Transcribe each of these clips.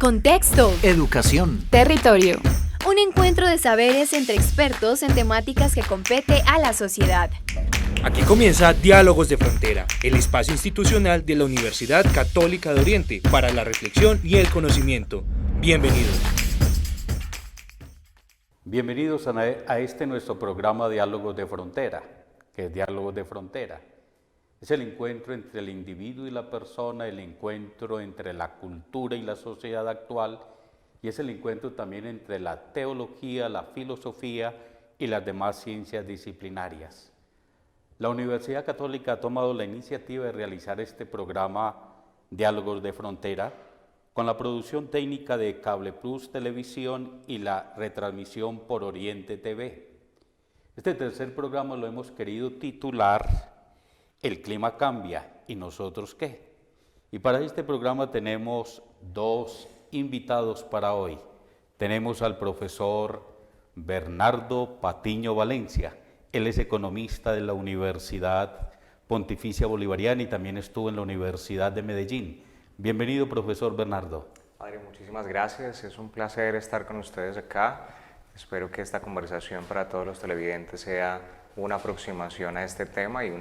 Contexto. Educación. Territorio. Un encuentro de saberes entre expertos en temáticas que compete a la sociedad. Aquí comienza Diálogos de Frontera, el espacio institucional de la Universidad Católica de Oriente para la reflexión y el conocimiento. Bienvenidos. Bienvenidos a este nuestro programa Diálogos de Frontera, que es Diálogos de Frontera. Es el encuentro entre el individuo y la persona, el encuentro entre la cultura y la sociedad actual, y es el encuentro también entre la teología, la filosofía y las demás ciencias disciplinarias. La Universidad Católica ha tomado la iniciativa de realizar este programa Diálogos de Frontera con la producción técnica de Cable Plus Televisión y la retransmisión por Oriente TV. Este tercer programa lo hemos querido titular El clima cambia, ¿y nosotros qué? Y para este programa tenemos dos invitados para hoy. Tenemos al profesor Bernardo Patiño Valencia. Él es economista de la Universidad Pontificia Bolivariana y también estuvo en la Universidad de Medellín. Bienvenido, profesor Bernardo. Padre, muchísimas gracias. Es un placer estar con ustedes acá. Espero que esta conversación para todos los televidentes sea una aproximación a este tema y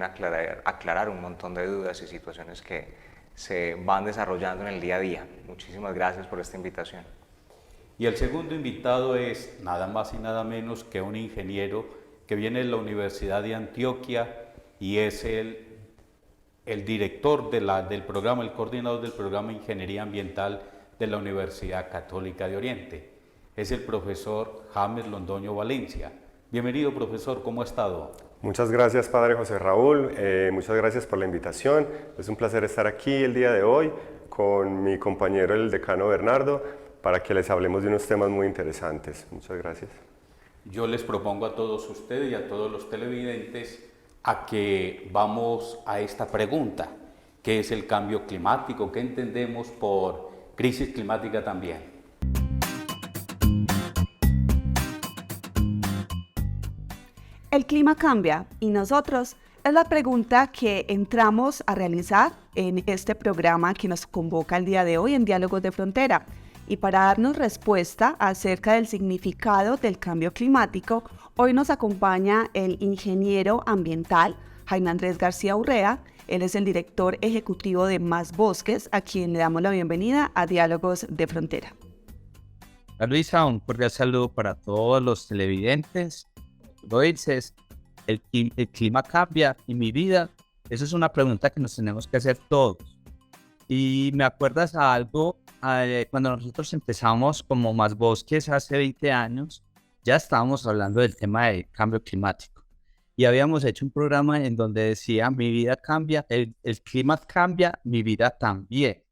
aclarar un montón de dudas y situaciones que se van desarrollando en el día a día. Muchísimas gracias por esta invitación. Y el segundo invitado es nada más y nada menos que un ingeniero que viene de la Universidad de Antioquia y es el director del programa, el coordinador del programa Ingeniería Ambiental de la Universidad Católica de Oriente. Es el profesor James Londoño Valencia. Bienvenido, profesor, ¿cómo ha estado? Muchas gracias, padre José Raúl, muchas gracias por la invitación. Es un placer estar aquí el día de hoy con mi compañero el decano Bernardo para que les hablemos de unos temas muy interesantes. Muchas gracias. Yo les propongo a todos ustedes y a todos los televidentes a que vamos a esta pregunta, ¿qué es el cambio climático? ¿Qué entendemos por crisis climática también? El clima cambia y nosotros es la pregunta que entramos a realizar en este programa que nos convoca el día de hoy en Diálogos de Frontera. Y para darnos respuesta acerca del significado del cambio climático, hoy nos acompaña el ingeniero ambiental Jaime Andrés García Urrea. Él es el director ejecutivo de Más Bosques, a quien le damos la bienvenida a Diálogos de Frontera. Luisa, un cordial saludo para todos los televidentes. Lo dices, el clima cambia y mi vida. Eso es una pregunta que nos tenemos que hacer todos. Y me acuerdas a algo, cuando nosotros empezamos como Más Bosques hace 20 años, ya estábamos hablando del tema del cambio climático. Y habíamos hecho un programa en donde decía, mi vida cambia, el clima cambia, mi vida también.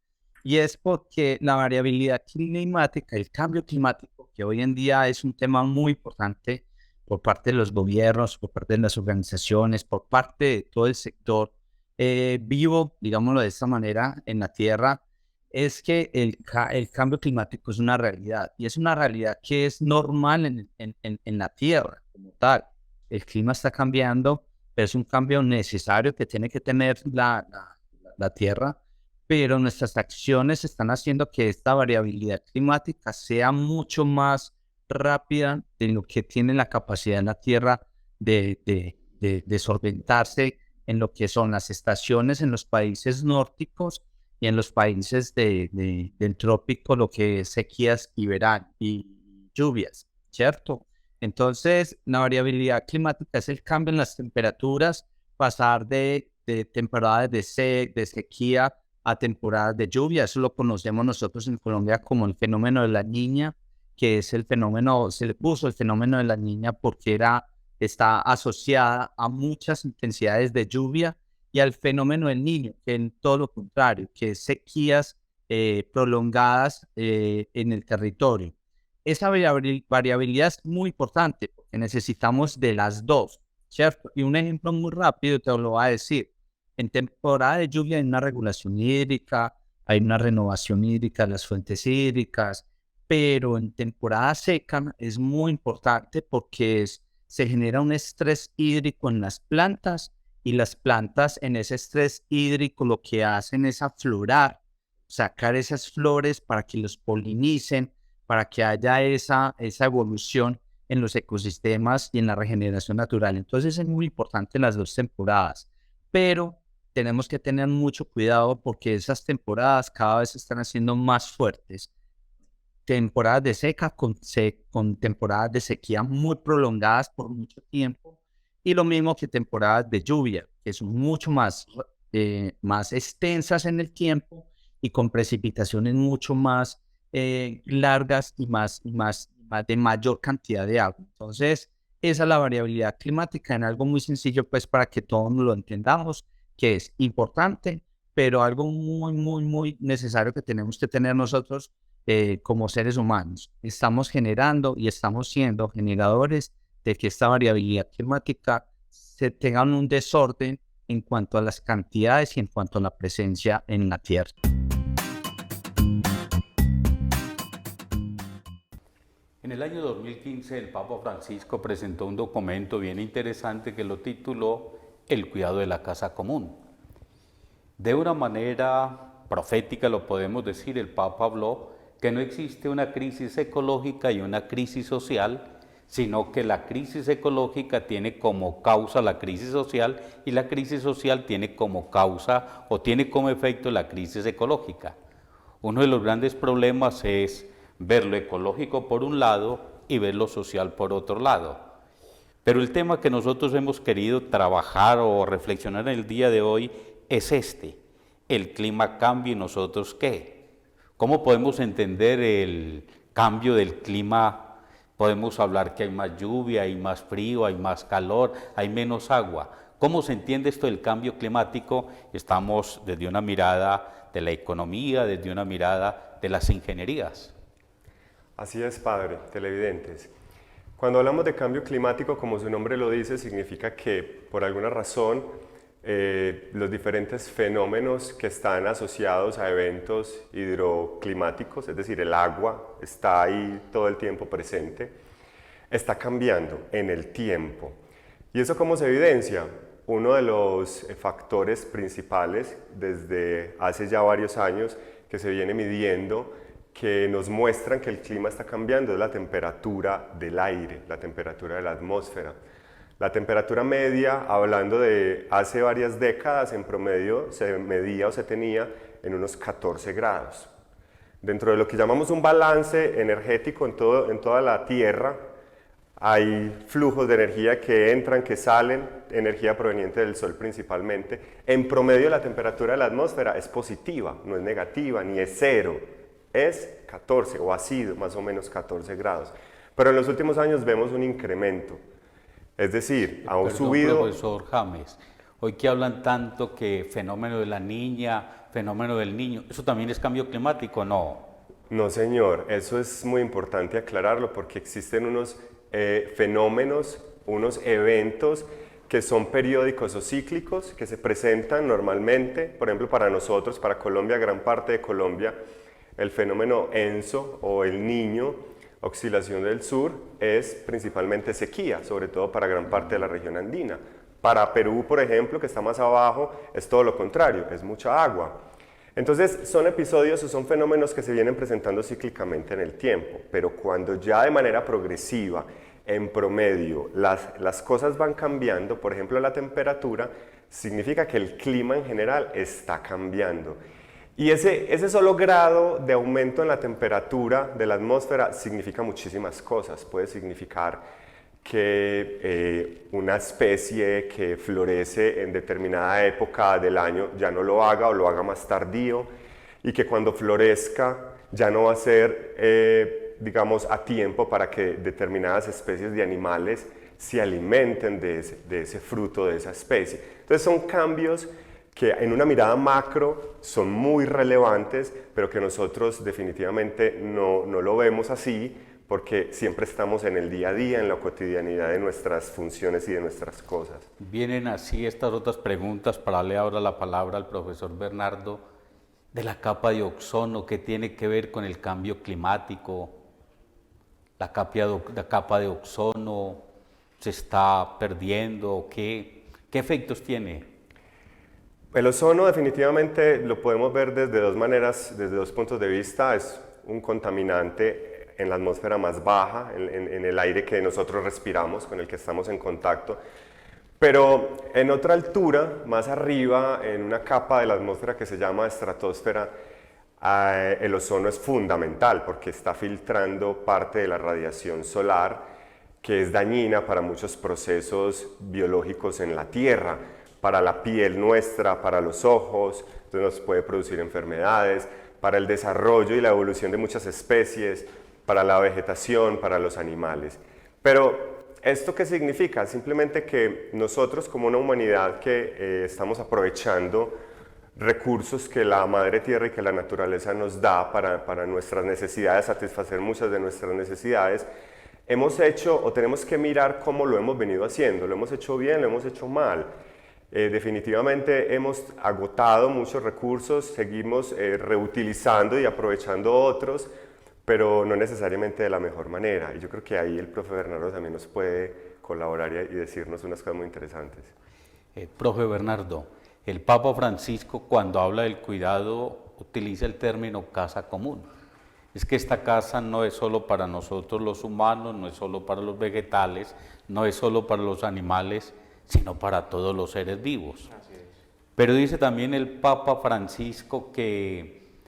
Y es porque la variabilidad climática, el cambio climático, que hoy en día es un tema muy importante por parte de los gobiernos, por parte de las organizaciones, por parte de todo el sector vivo, digámoslo de esta manera, en la Tierra, es que el cambio climático es una realidad, y es una realidad que es normal en la Tierra como tal. El clima está cambiando, pero es un cambio necesario que tiene que tener la Tierra, pero nuestras acciones están haciendo que esta variabilidad climática sea mucho más rápida de lo que tiene la capacidad en la Tierra de solventarse en lo que son las estaciones en los países nórdicos y en los países del trópico, lo que es sequías y verano y lluvias, ¿cierto? Entonces, la variabilidad climática es el cambio en las temperaturas, pasar de temporadas de sequía a temporadas de lluvia. Eso lo conocemos nosotros en Colombia como el fenómeno de la Niña, que es el fenómeno, se le puso el fenómeno de la Niña porque está asociada a muchas intensidades de lluvia, y al fenómeno del Niño, que es todo lo contrario, que es sequías prolongadas en el territorio. Esa variabilidad es muy importante porque necesitamos de las dos, ¿cierto? Y un ejemplo muy rápido te lo voy a decir. En temporada de lluvia hay una regulación hídrica, hay una renovación hídrica de las fuentes hídricas, pero en temporada seca es muy importante porque se genera un estrés hídrico en las plantas, y las plantas en ese estrés hídrico lo que hacen es aflorar, sacar esas flores para que los polinicen, para que haya esa evolución en los ecosistemas y en la regeneración natural. Entonces es muy importante las dos temporadas, pero tenemos que tener mucho cuidado porque esas temporadas cada vez se están haciendo más fuertes. Temporadas de seca con temporadas de sequía muy prolongadas por mucho tiempo, y lo mismo que temporadas de lluvia, que son mucho más extensas en el tiempo y con precipitaciones mucho más largas y más de mayor cantidad de agua. Entonces, esa es la variabilidad climática en algo muy sencillo, pues para que todos lo entendamos, que es importante, pero algo muy necesario que tenemos que tener nosotros como seres humanos. Estamos generando y estamos siendo generadores de que esta variabilidad climática se tenga un desorden en cuanto a las cantidades y en cuanto a la presencia en la Tierra. En el año 2015 el Papa Francisco presentó un documento bien interesante que lo tituló El cuidado de la casa común. De una manera profética lo podemos decir, el Papa habló que no existe una crisis ecológica y una crisis social, sino que la crisis ecológica tiene como causa la crisis social y la crisis social tiene como causa o tiene como efecto la crisis ecológica. Uno de los grandes problemas es ver lo ecológico por un lado y ver lo social por otro lado. Pero el tema que nosotros hemos querido trabajar o reflexionar en el día de hoy es este: el clima cambia y nosotros ¿qué? ¿Cómo podemos entender el cambio del clima? Podemos hablar que hay más lluvia, hay más frío, hay más calor, hay menos agua. ¿Cómo se entiende esto del cambio climático? Estamos desde una mirada de la economía, desde una mirada de las ingenierías. Así es, padre, televidentes. Cuando hablamos de cambio climático, como su nombre lo dice, significa que por alguna razón los diferentes fenómenos que están asociados a eventos hidroclimáticos, es decir, el agua está ahí todo el tiempo presente, está cambiando en el tiempo. ¿Y eso cómo se evidencia? Uno de los factores principales desde hace ya varios años que se viene midiendo, que nos muestran que el clima está cambiando, es la temperatura del aire, la temperatura de la atmósfera. La temperatura media, hablando de hace varias décadas, en promedio se medía o se tenía en unos 14 grados. Dentro de lo que llamamos un balance energético en toda la Tierra, hay flujos de energía que entran, que salen, energía proveniente del Sol principalmente. En promedio la temperatura de la atmósfera es positiva, no es negativa, ni es cero, es 14 o ha sido más o menos 14 grados. Pero en los últimos años vemos un incremento. Es decir, ha subido... Profesor James, hoy que hablan tanto que fenómeno de la niña, fenómeno del niño, ¿eso también es cambio climático? No. No, señor, eso es muy importante aclararlo porque existen unos fenómenos, unos eventos que son periódicos o cíclicos, que se presentan normalmente, por ejemplo, para nosotros, para Colombia, gran parte de Colombia, el fenómeno ENSO o el Niño, oscilación del sur, es principalmente sequía, sobre todo para gran parte de la región andina. Para Perú, por ejemplo, que está más abajo, es todo lo contrario, es mucha agua. Entonces, son episodios o son fenómenos que se vienen presentando cíclicamente en el tiempo, pero cuando ya de manera progresiva, en promedio, las cosas van cambiando, por ejemplo, la temperatura, significa que el clima en general está cambiando. Y ese solo grado de aumento en la temperatura de la atmósfera significa muchísimas cosas. Puede significar que una especie que florece en determinada época del año ya no lo haga o lo haga más tardío, y que cuando florezca ya no va a ser, digamos, a tiempo para que determinadas especies de animales se alimenten de ese fruto de esa especie. Entonces son cambios que en una mirada macro son muy relevantes, pero que nosotros definitivamente no lo vemos así, porque siempre estamos en el día a día, en la cotidianidad de nuestras funciones y de nuestras cosas. Vienen así estas otras preguntas para darle ahora la palabra al profesor Bernardo, de la capa de ozono, ¿qué tiene que ver con el cambio climático? La capa de ozono se está perdiendo, ¿qué efectos tiene? El ozono definitivamente lo podemos ver desde dos maneras, desde dos puntos de vista. Es un contaminante en la atmósfera más baja, en el aire que nosotros respiramos, con el que estamos en contacto. Pero en otra altura, más arriba, en una capa de la atmósfera que se llama estratosfera, el ozono es fundamental porque está filtrando parte de la radiación solar que es dañina para muchos procesos biológicos en la Tierra, para la piel nuestra, para los ojos, entonces nos puede producir enfermedades, para el desarrollo y la evolución de muchas especies, para la vegetación, para los animales. Pero ¿esto qué significa? Simplemente que nosotros como una humanidad que estamos aprovechando recursos que la madre tierra y que la naturaleza nos da para nuestras necesidades, satisfacer muchas de nuestras necesidades, hemos hecho o tenemos que mirar cómo lo hemos venido haciendo. Lo hemos hecho bien, lo hemos hecho mal. Definitivamente hemos agotado muchos recursos, seguimos reutilizando y aprovechando otros, pero no necesariamente de la mejor manera. Y yo creo que ahí el profe Bernardo también nos puede colaborar y decirnos unas cosas muy interesantes. Profe Bernardo, el Papa Francisco cuando habla del cuidado utiliza el término casa común. Es que esta casa no es solo para nosotros los humanos, no es solo para los vegetales, no es solo para los animales, sino para todos los seres vivos. Pero dice también el Papa Francisco que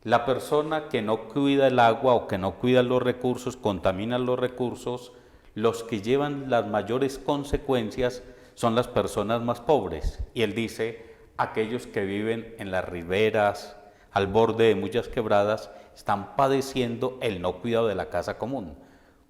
la persona que no cuida el agua o que no cuida los recursos, contamina los recursos, los que llevan las mayores consecuencias son las personas más pobres. Y él dice, aquellos que viven en las riberas, al borde de muchas quebradas, están padeciendo el no cuidado de la casa común.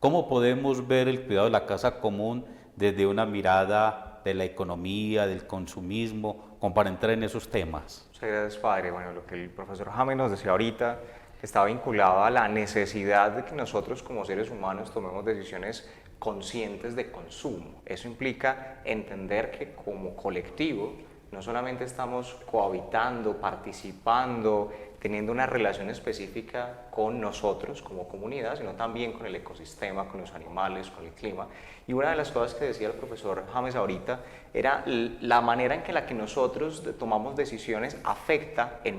¿Cómo podemos ver el cuidado de la casa común desde una mirada de la economía, del consumismo, como para entrar en esos temas? Muchas gracias, padre. Bueno, lo que el profesor James nos decía ahorita está vinculado a la necesidad de que nosotros como seres humanos tomemos decisiones conscientes de consumo. Eso implica entender que como colectivo no solamente estamos cohabitando, participando, teniendo una relación específica con nosotros como comunidad, sino también con el ecosistema, con los animales, con el clima. Y una de las cosas que decía el profesor James ahorita era la manera en que la que nosotros tomamos decisiones afecta en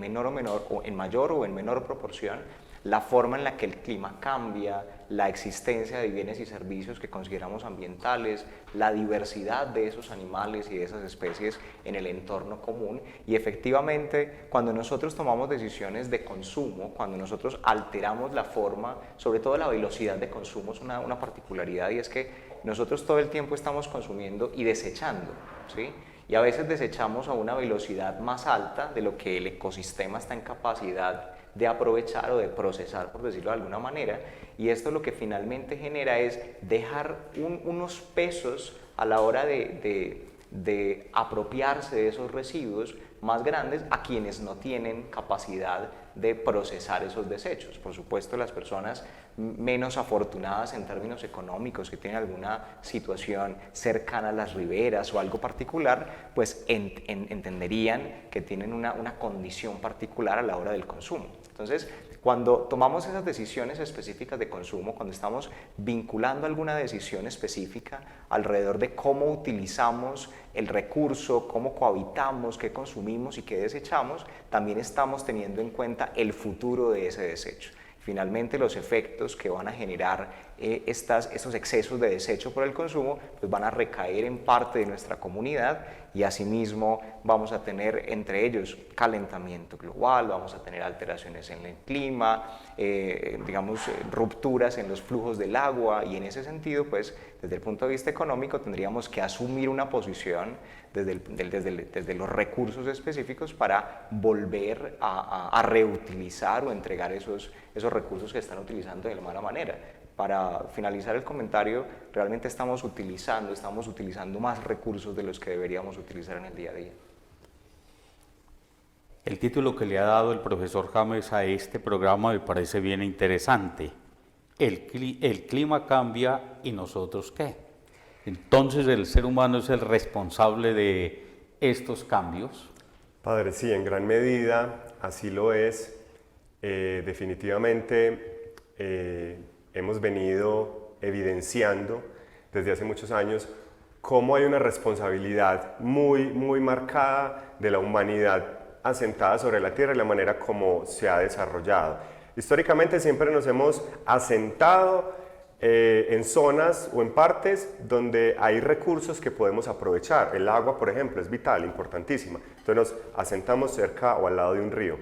mayor o en menor proporción la forma en la que el clima cambia, la existencia de bienes y servicios que consideramos ambientales, la diversidad de esos animales y de esas especies en el entorno común. Y efectivamente, cuando nosotros tomamos decisiones de consumo, cuando nosotros alteramos la forma, sobre todo la velocidad de consumo es una particularidad, y es que nosotros todo el tiempo estamos consumiendo y desechando, ¿sí? Y a veces desechamos a una velocidad más alta de lo que el ecosistema está en capacidad de aprovechar o de procesar, por decirlo de alguna manera, y esto lo que finalmente genera es dejar unos pesos a la hora de apropiarse de esos residuos más grandes a quienes no tienen capacidad de procesar esos desechos. Por supuesto, las personas menos afortunadas en términos económicos, que tienen alguna situación cercana a las riberas o algo particular, pues entenderían que tienen una condición particular a la hora del consumo. Entonces, cuando tomamos esas decisiones específicas de consumo, cuando estamos vinculando alguna decisión específica alrededor de cómo utilizamos el recurso, cómo cohabitamos, qué consumimos y qué desechamos, también estamos teniendo en cuenta el futuro de ese desecho. Finalmente, los efectos que van a generar estos excesos de desecho por el consumo pues van a recaer en parte de nuestra comunidad, y asimismo vamos a tener entre ellos calentamiento global, vamos a tener alteraciones en el clima, rupturas en los flujos del agua, y en ese sentido, pues desde el punto de vista económico tendríamos que asumir una posición desde los recursos específicos para volver a reutilizar o entregar esos recursos que están utilizando de mala manera. Para finalizar el comentario, realmente estamos utilizando más recursos de los que deberíamos utilizar en el día a día. El título que le ha dado el profesor James a este programa me parece bien interesante. El clima cambia, ¿y nosotros qué? Entonces, ¿el ser humano es el responsable de estos cambios? Padre, sí, en gran medida así lo es. Definitivamente hemos venido evidenciando desde hace muchos años cómo hay una responsabilidad muy marcada de la humanidad asentada sobre la Tierra y la manera como se ha desarrollado. Históricamente siempre nos hemos asentado en zonas o en partes donde hay recursos que podemos aprovechar. El agua, por ejemplo, es vital, importantísima. Entonces nos asentamos cerca o al lado de un río.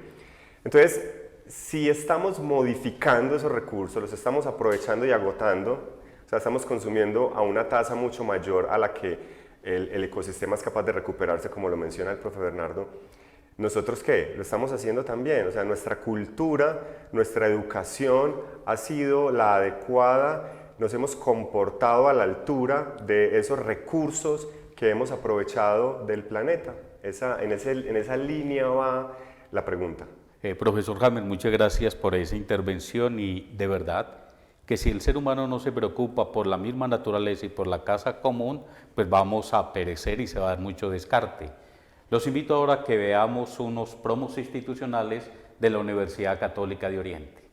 Entonces, si estamos modificando esos recursos, los estamos aprovechando y agotando, o sea, estamos consumiendo a una tasa mucho mayor a la que el ecosistema es capaz de recuperarse, como lo menciona el profe Bernardo. ¿Nosotros qué? Lo estamos haciendo también, o sea, nuestra cultura, nuestra educación ha sido la adecuada, nos hemos comportado a la altura de esos recursos que hemos aprovechado del planeta. En esa línea va la pregunta. Profesor James, muchas gracias por esa intervención y de verdad que si el ser humano no se preocupa por la misma naturaleza y por la casa común, pues vamos a perecer y se va a dar mucho descarte. Los invito ahora a que veamos unos promos institucionales de la Universidad Católica de Oriente.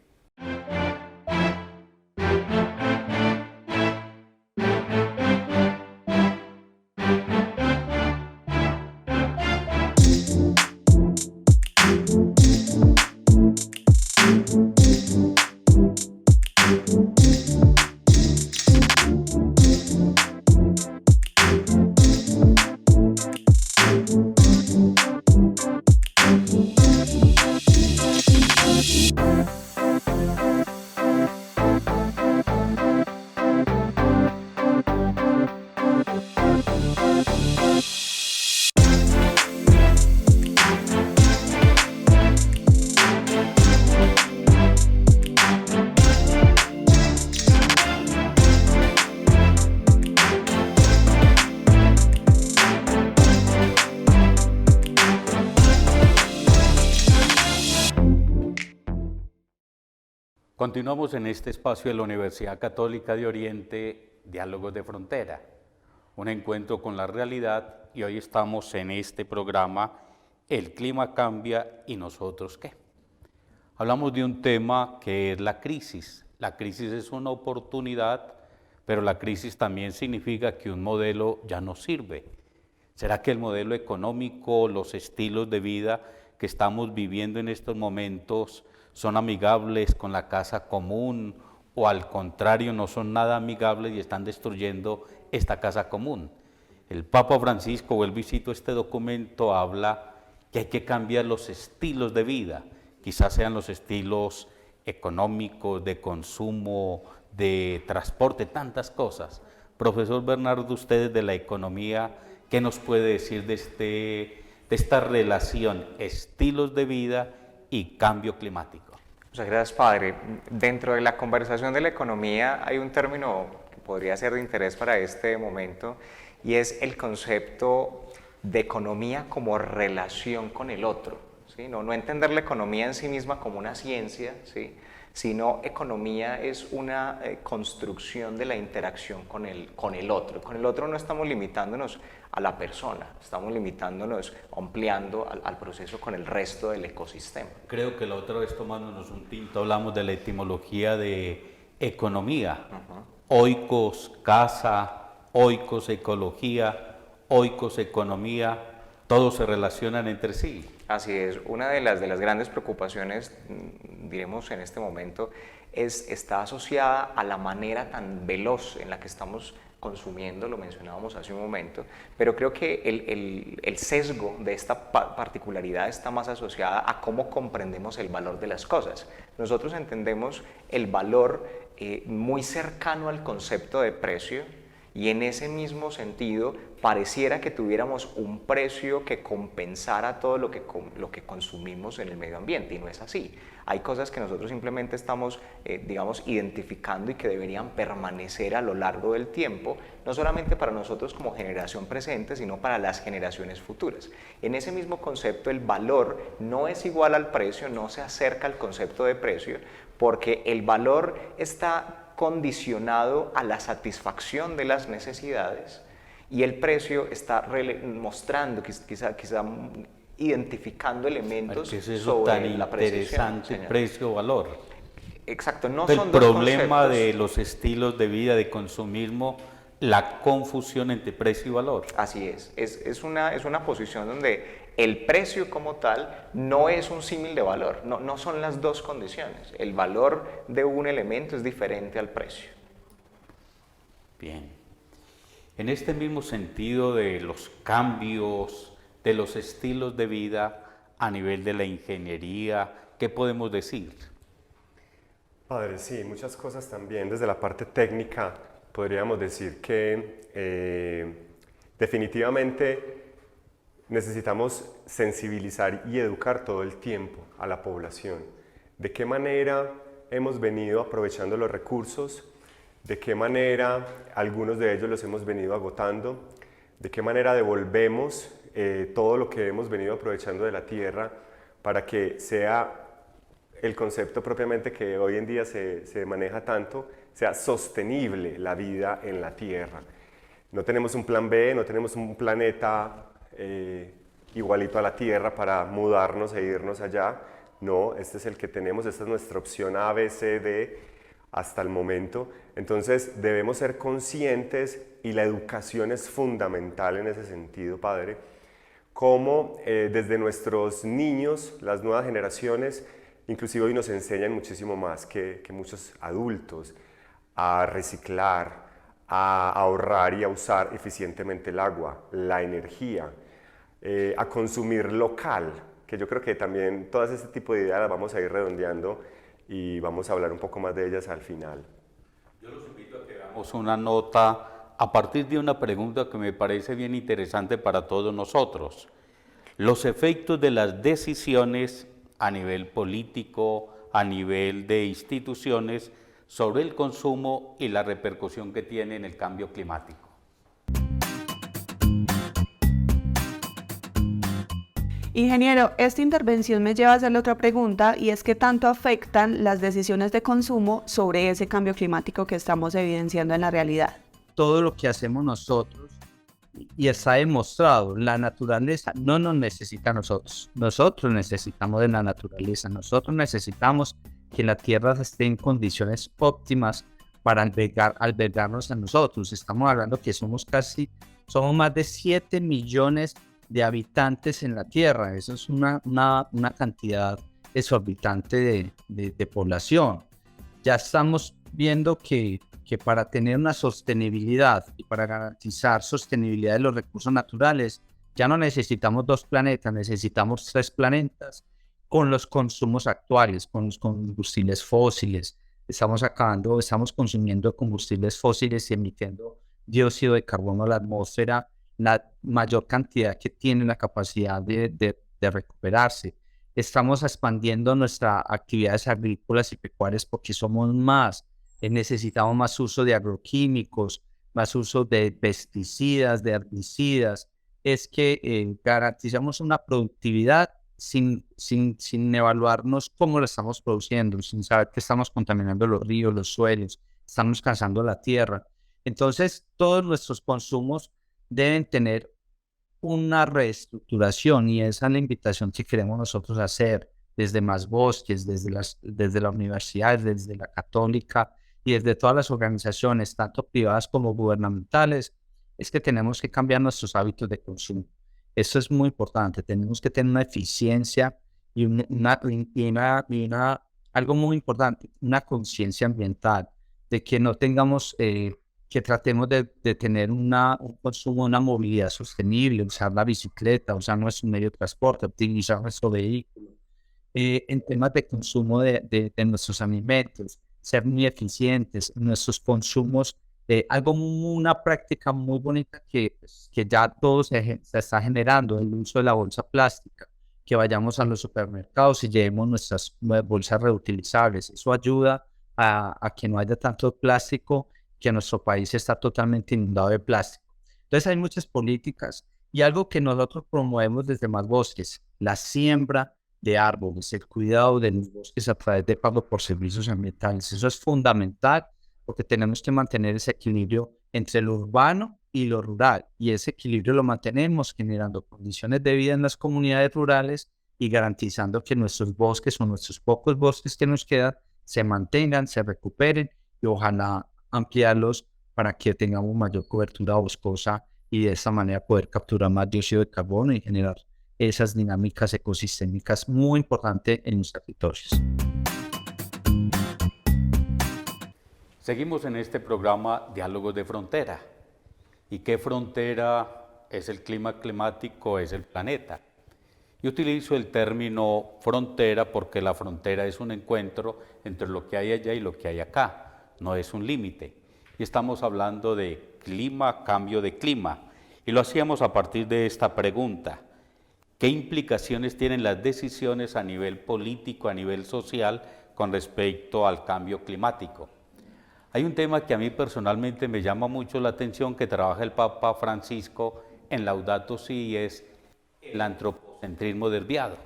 Continuamos en este espacio de la Universidad Católica de Oriente, Diálogos de Frontera, un encuentro con la realidad, y hoy estamos en este programa, El clima cambia y nosotros qué. Hablamos de un tema que es la crisis. La crisis es una oportunidad, pero la crisis también significa que un modelo ya no sirve. ¿Será que el modelo económico, los estilos de vida que estamos viviendo en estos momentos son amigables con la casa común o al contrario no son nada amigables y están destruyendo esta casa común? El Papa Francisco, vuelvo y cito este documento, habla que hay que cambiar los estilos de vida, quizás sean los estilos económicos, de consumo, de transporte, tantas cosas. Profesor Bernardo, ustedes de la economía, ¿qué nos puede decir de esta relación estilos de vida y cambio climático? Muchas gracias, padre. Dentro de la conversación de la economía hay un término que podría ser de interés para este momento y es el concepto de economía como relación con el otro, ¿sí? No entender la economía en sí misma como una ciencia, ¿sí? Sino economía es una construcción de la interacción con el otro. Con el otro no estamos limitándonos a la persona, estamos limitándonos, ampliando al proceso con el resto del ecosistema. Creo que la otra vez tomándonos un tinto hablamos de la etimología de economía, oikos, casa, oikos, ecología, oikos, economía, todos se relacionan entre sí. Así es, una de las grandes preocupaciones, diremos en este momento, está asociada a la manera tan veloz en la que estamos consumiendo, lo mencionábamos hace un momento, pero creo que el sesgo de esta particularidad está más asociada a cómo comprendemos el valor de las cosas. Nosotros entendemos el valor muy cercano al concepto de precio, y en ese mismo sentido pareciera que tuviéramos un precio que compensara todo lo que consumimos en el medio ambiente, y no es así. Hay cosas que nosotros simplemente estamos, digamos, identificando y que deberían permanecer a lo largo del tiempo, no solamente para nosotros como generación presente, sino para las generaciones futuras. En ese mismo concepto, el valor no es igual al precio, no se acerca al concepto de precio, porque el valor está condicionado a la satisfacción de las necesidades y el precio está mostrando, quizá identificando elementos sobre la precisión. Interesante, precio-valor. Exacto, no El son dos problema conceptos. de los estilos de vida, de consumismo, la confusión entre precio y valor. Así es una posición donde el precio como tal no es un símil de valor, no son las dos condiciones. El valor de un elemento es diferente al precio. Bien. En este mismo sentido de los cambios, de los estilos de vida a nivel de la ingeniería, ¿qué podemos decir? Padre, sí, muchas cosas también. Desde la parte técnica podríamos decir que definitivamente necesitamos sensibilizar y educar todo el tiempo a la población. ¿De qué manera hemos venido aprovechando los recursos? ¿De qué manera algunos de ellos los hemos venido agotando? ¿De qué manera devolvemos todo lo que hemos venido aprovechando de la tierra para que sea el concepto propiamente que hoy en día se maneja tanto, sea sostenible la vida en la tierra? No tenemos un plan B, no tenemos un planeta igualito a la tierra para mudarnos e irnos allá. No, este es el que tenemos, esta es nuestra opción A, B, C, D hasta el momento. Entonces debemos ser conscientes y la educación es fundamental en ese sentido, Padre, como desde nuestros niños, las nuevas generaciones, inclusive hoy nos enseñan muchísimo más que muchos adultos a reciclar, a ahorrar y a usar eficientemente el agua, la energía, a consumir local, que yo creo que también todas este tipo de ideas las vamos a ir redondeando y vamos a hablar un poco más de ellas al final. Yo los invito a que hagamos una nota a partir de una pregunta que me parece bien interesante para todos nosotros. Los efectos de las decisiones a nivel político, a nivel de instituciones, sobre el consumo y la repercusión que tiene en el cambio climático. Ingeniero, esta intervención me lleva a hacerle otra pregunta y es ¿qué tanto afectan las decisiones de consumo sobre ese cambio climático que estamos evidenciando en la realidad? Todo lo que hacemos nosotros, y está demostrado, la naturaleza no nos necesita a nosotros. Nosotros necesitamos de la naturaleza. Nosotros necesitamos que la Tierra esté en condiciones óptimas para albergarnos a nosotros. Estamos hablando que somos más de 7 millones de habitantes en la Tierra. Eso es una cantidad exorbitante de población. Ya estamos viendo que para tener una sostenibilidad y para garantizar sostenibilidad de los recursos naturales, ya no necesitamos 2 planetas, necesitamos 3 planetas con los consumos actuales, con los combustibles fósiles. Estamos consumiendo combustibles fósiles y emitiendo dióxido de carbono a la atmósfera, la mayor cantidad que tiene la capacidad de recuperarse. Estamos expandiendo nuestras actividades agrícolas y pecuarias porque somos más. Necesitamos más uso de agroquímicos, más uso de pesticidas, de herbicidas. Es que garantizamos una productividad sin evaluarnos cómo lo estamos produciendo, sin saber que estamos contaminando los ríos, los suelos, estamos cansando la tierra. Entonces, todos nuestros consumos deben tener una reestructuración y esa es la invitación que queremos nosotros hacer desde Más Bosques, desde las universidades, desde la Católica y desde todas las organizaciones, tanto privadas como gubernamentales, es que tenemos que cambiar nuestros hábitos de consumo. Eso es muy importante, tenemos que tener una eficiencia y algo muy importante, una conciencia ambiental, de que no tengamos, que tratemos de tener un consumo, una movilidad sostenible, usar la bicicleta, usar nuestro medio de transporte, optimizar nuestro vehículo. En temas de consumo de nuestros alimentos, ser muy eficientes en nuestros consumos. Una práctica muy bonita que ya todo se está generando, el uso de la bolsa plástica, que vayamos a los supermercados y llevemos nuestras bolsas reutilizables. Eso ayuda a que no haya tanto plástico, que nuestro país está totalmente inundado de plástico. Entonces hay muchas políticas y algo que nosotros promovemos desde Más Bosques, la siembra de árboles, el cuidado de los bosques a través de pago por servicios ambientales. Eso es fundamental porque tenemos que mantener ese equilibrio entre lo urbano y lo rural. Y ese equilibrio lo mantenemos generando condiciones de vida en las comunidades rurales y garantizando que nuestros bosques o nuestros pocos bosques que nos quedan se mantengan, se recuperen y ojalá ampliarlos para que tengamos mayor cobertura boscosa y de esta manera poder capturar más dióxido de carbono y generar esas dinámicas ecosistémicas muy importantes en los territorios. Seguimos en este programa Diálogos de Frontera. ¿Y qué frontera es el clima climático? Es el planeta. Yo utilizo el término frontera porque la frontera es un encuentro entre lo que hay allá y lo que hay acá, no es un límite. Y estamos hablando de clima, cambio de clima. Y lo hacíamos a partir de esta pregunta: ¿qué implicaciones tienen las decisiones a nivel político, a nivel social, con respecto al cambio climático? Hay un tema que a mí personalmente me llama mucho la atención, que trabaja el Papa Francisco en Laudato Si, y es el antropocentrismo desviado.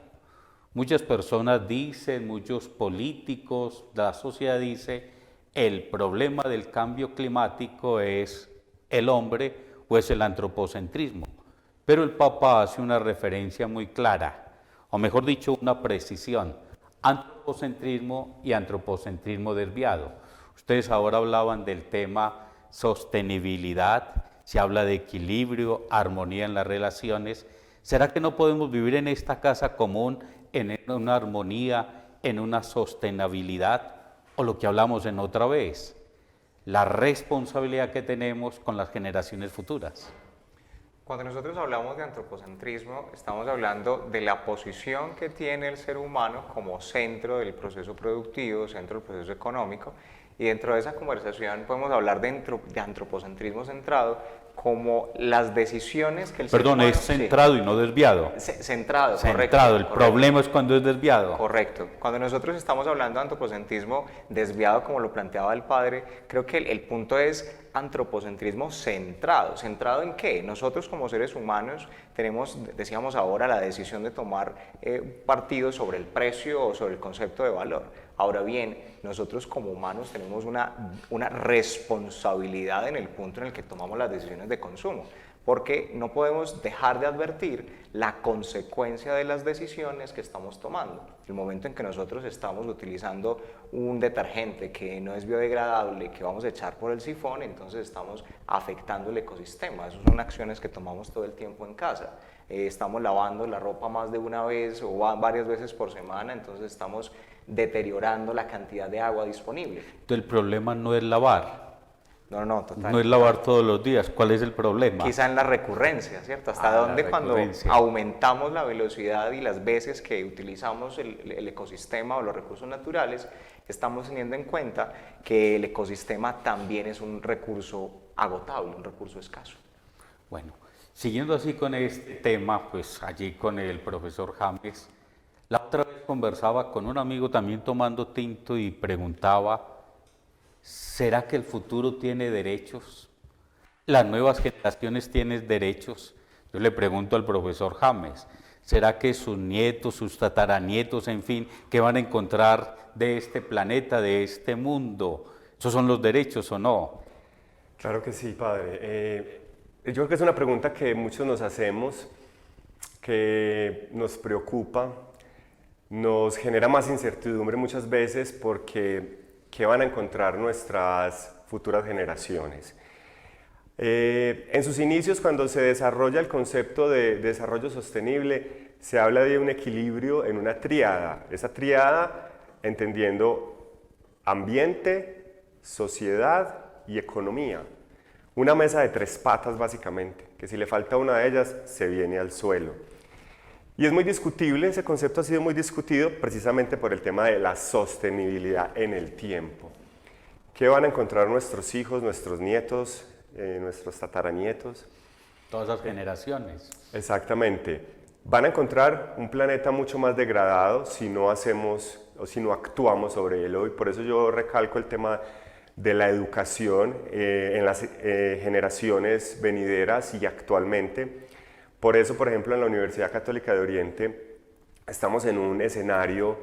Muchas personas dicen, muchos políticos, la sociedad dice, el problema del cambio climático es el hombre o es el antropocentrismo. Pero el Papa hace una referencia muy clara, o mejor dicho, una precisión: antropocentrismo y antropocentrismo desviado. Ustedes ahora hablaban del tema sostenibilidad, se habla de equilibrio, armonía en las relaciones. ¿Será que no podemos vivir en esta casa común en una armonía, en una sostenibilidad? O lo que hablamos en otra vez, la responsabilidad que tenemos con las generaciones futuras. Cuando nosotros hablamos de antropocentrismo, estamos hablando de la posición que tiene el ser humano como centro del proceso productivo, centro del proceso económico, y dentro de esa conversación podemos hablar de antropocentrismo centrado como las decisiones que el ser humano... Perdón, es centrado y no desviado. Centrado, correcto. Centrado, el problema es cuando es desviado. Correcto. Cuando nosotros estamos hablando de antropocentrismo desviado, como lo planteaba el padre, creo que el punto es antropocentrismo centrado. ¿Centrado en qué? Nosotros como seres humanos tenemos, decíamos ahora, la decisión de tomar partido sobre el precio o sobre el concepto de valor. Ahora bien, nosotros como humanos tenemos una responsabilidad en el punto en el que tomamos las decisiones de consumo, porque no podemos dejar de advertir la consecuencia de las decisiones que estamos tomando. El momento en que nosotros estamos utilizando un detergente que no es biodegradable, que vamos a echar por el sifón, entonces estamos afectando el ecosistema. Esas son acciones que tomamos todo el tiempo en casa. Estamos lavando la ropa más de una vez o varias veces por semana, entonces estamos deteriorando la cantidad de agua disponible. Entonces el problema no es lavar. No, total. No es lavar todos los días. ¿Cuál es el problema? Quizá en la recurrencia, ¿cierto? ¿Hasta dónde cuando aumentamos la velocidad y las veces que utilizamos el ecosistema o los recursos naturales, estamos teniendo en cuenta que el ecosistema también es un recurso agotable, un recurso escaso? Bueno, siguiendo así con este tema, pues allí con el profesor James, la otra vez conversaba con un amigo también tomando tinto y preguntaba: ¿será que el futuro tiene derechos? ¿Las nuevas generaciones tienen derechos? Yo le pregunto al profesor James, ¿será que sus nietos, sus tataranietos, en fin, qué van a encontrar de este planeta, de este mundo? ¿Esos son los derechos o no? Claro que sí, padre. Yo creo que es una pregunta que muchos nos hacemos, que nos preocupa, nos genera más incertidumbre muchas veces porque ¿qué van a encontrar nuestras futuras generaciones? En sus inicios, cuando se desarrolla el concepto de desarrollo sostenible, se habla de un equilibrio en una tríada. Esa tríada entendiendo ambiente, sociedad y economía. Una mesa de 3 patas básicamente, que si le falta una de ellas se viene al suelo. Y es muy discutible, ese concepto ha sido muy discutido precisamente por el tema de la sostenibilidad en el tiempo. ¿Qué van a encontrar nuestros hijos, nuestros nietos, nuestros tataranietos? Todas las generaciones. Exactamente. Van a encontrar un planeta mucho más degradado si no hacemos o si no actuamos sobre él hoy. Por eso yo recalco el tema de la educación en las generaciones venideras y actualmente. Por eso, por ejemplo, en la Universidad Católica de Oriente estamos en un escenario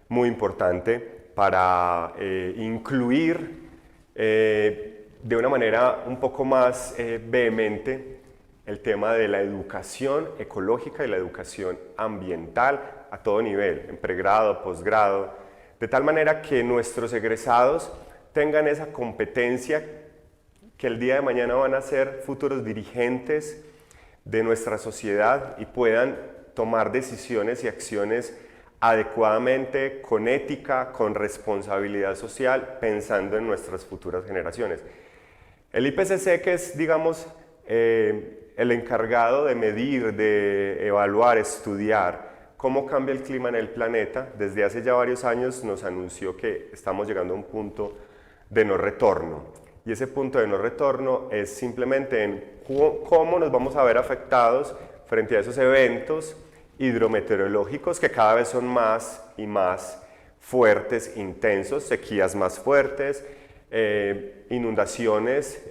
muy importante para incluir de una manera un poco más vehemente el tema de la educación ecológica y la educación ambiental a todo nivel, en pregrado, posgrado, de tal manera que nuestros egresados tengan esa competencia que el día de mañana van a ser futuros dirigentes de nuestra sociedad y puedan tomar decisiones y acciones adecuadamente, con ética, con responsabilidad social, pensando en nuestras futuras generaciones. El IPCC, que es, digamos, el encargado de medir, de evaluar, estudiar cómo cambia el clima en el planeta, desde hace ya varios años nos anunció que estamos llegando a un punto de no retorno. Y ese punto de no retorno es simplemente en cómo nos vamos a ver afectados frente a esos eventos hidrometeorológicos que cada vez son más y más fuertes, intensos, sequías más fuertes, inundaciones,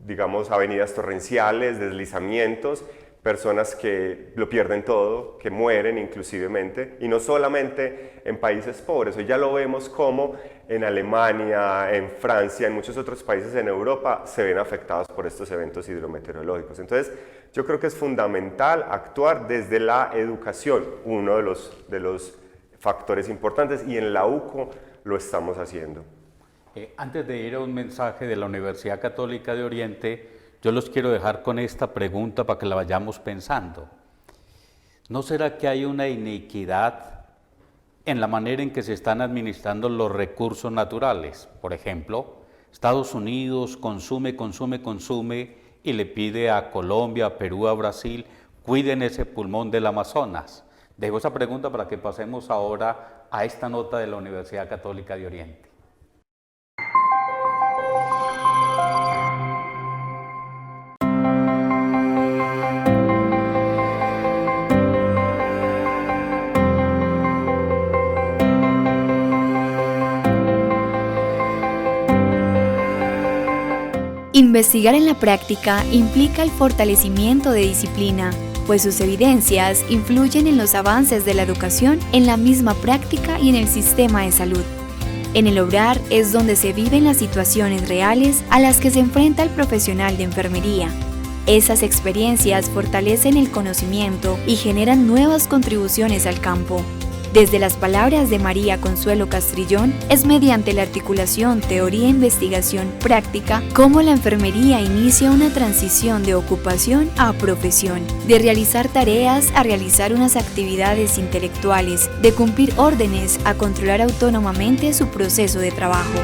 digamos avenidas torrenciales, deslizamientos, personas que lo pierden todo, que mueren inclusivemente, y no solamente en países pobres. Hoy ya lo vemos como en Alemania, en Francia, en muchos otros países en Europa se ven afectados por estos eventos hidrometeorológicos. Entonces, yo creo que es fundamental actuar desde la educación, uno de los factores importantes, y en la UCO lo estamos haciendo. Antes de ir a un mensaje de la Universidad Católica de Oriente, yo los quiero dejar con esta pregunta para que la vayamos pensando. ¿No será que hay una inequidad en la manera en que se están administrando los recursos naturales? Por ejemplo, Estados Unidos consume y le pide a Colombia, a Perú, a Brasil, cuiden ese pulmón del Amazonas. Dejo esa pregunta para que pasemos ahora a esta nota de la Universidad Católica de Oriente. Investigar en la práctica implica el fortalecimiento de disciplina, pues sus evidencias influyen en los avances de la educación, en la misma práctica y en el sistema de salud. En el obrar es donde se viven las situaciones reales a las que se enfrenta el profesional de enfermería. Esas experiencias fortalecen el conocimiento y generan nuevas contribuciones al campo. Desde las palabras de María Consuelo Castrillón, es mediante la articulación teoría-investigación práctica cómo la enfermería inicia una transición de ocupación a profesión, de realizar tareas a realizar unas actividades intelectuales, de cumplir órdenes a controlar autónomamente su proceso de trabajo.